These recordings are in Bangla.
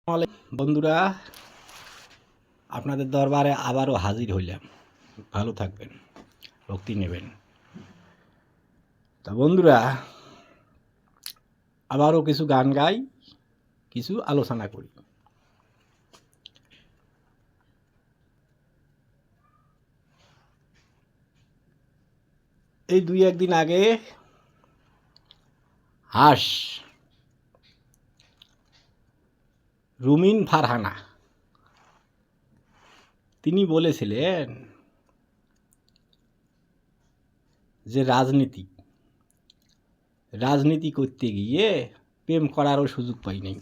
বন্ধুরা, আপনাদের দরবারে আবারও হাজির হইলাম। ভালো থাকবেন, ভক্তি নেবেন। তা বন্ধুরা, আবারও কিছু গান গাই, কিছু আলোচনা করি। এই 2-1 দিন আগে হাস রুমিন ফারহানা তিনি বলেছিলেন যে রাজনীতি করতে গিয়ে প্রেম করারও সুযোগ পাই নাই।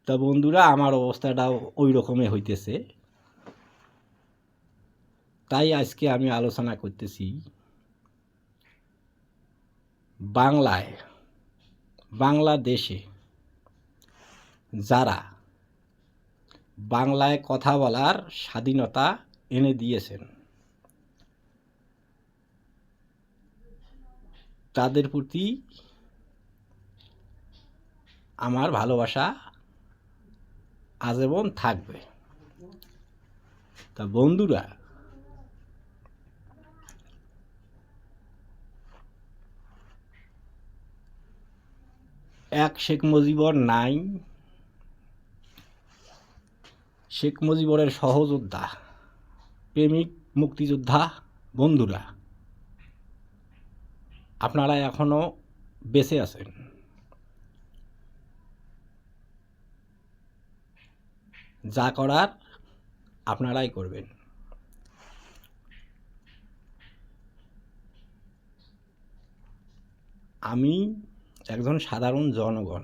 তা বন্ধুরা, আমার অবস্থাটাও ওই রকমই হইতেছে। তাই আজকে আমি আলোচনা করতেছি বাংলাদেশে যারা বাংলায় কথা বলার স্বাধীনতা এনে দিয়েছেন তাদের প্রতি আমার ভালোবাসা আজীবন থাকবে। তা বন্ধুরা, এক শেখ মুজিবর নাই, শেখ মুজিবরের সহযোদ্ধা, প্রেমিক, মুক্তিযোদ্ধা বন্ধুরা, আপনারা এখনো বেঁচে আছেন। যা করার আপনারাই করবেন। আমি একজন সাধারণ জনগণ।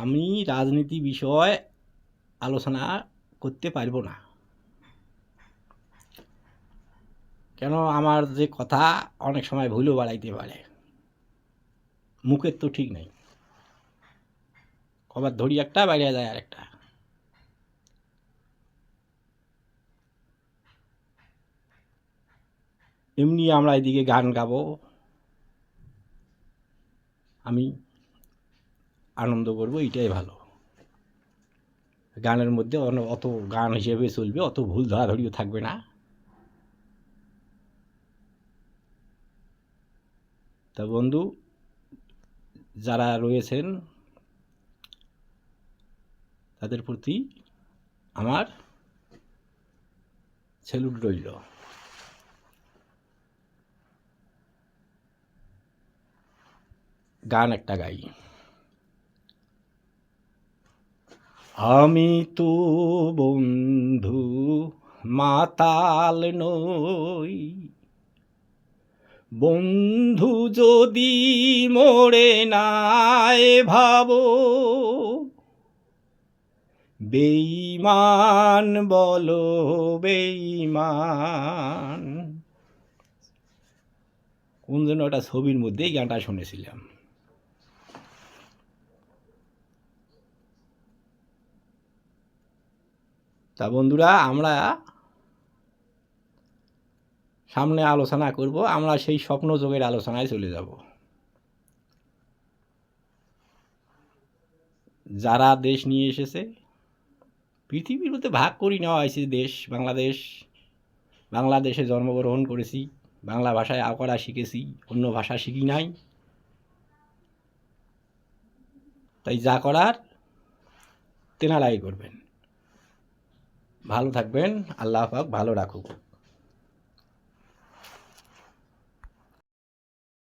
আমি রাজনীতি বিষয়ে আলোচনা করতে পারবো না, কেন আমার যে কথা অনেক সময় ভুলও বাড়াইতে পারে। মুখের তো ঠিক নাই, কবার ধরি একটা বাইরে যায় আরেকটা। এমনি আমরা এদিকে গান গাবো, আমি আনন্দ করবো, এটাই ভালো। গানের মধ্যে অত গান হিসেবে চলবে, অত ভুল ধরাধরিও থাকবে না। তা বন্ধু যারা রয়েছেন তাদের প্রতি আমার স্যালুট রইল। গান একটা গাই। আমি তো বন্ধু মাতাল নই, বন্ধু যদি মোরে নাই ভাবো, বেঈমান বলো বেঈমান। কোন যেন একটা ছবির মধ্যেই গানটা শুনেছিলাম। তা বন্ধুরা, আমরা সামনে আলোচনা করব, আমরা সেই স্বপ্ন যোগের আলোচনায় চলে যাব। যারা দেশ নিয়ে এসেছে, পৃথিবীর মধ্যে ভাগ করি নেওয়া হয়েছে দেশ বাংলাদেশে জন্মগ্রহণ করেছি, বাংলা ভাষায় আঁকড়া শিখেছি, অন্য ভাষা শিখি নাই। তাই যা করার তেনারাই করবেন। ভালো থাকবেন, আল্লাহ পাক ভালো রাখুক।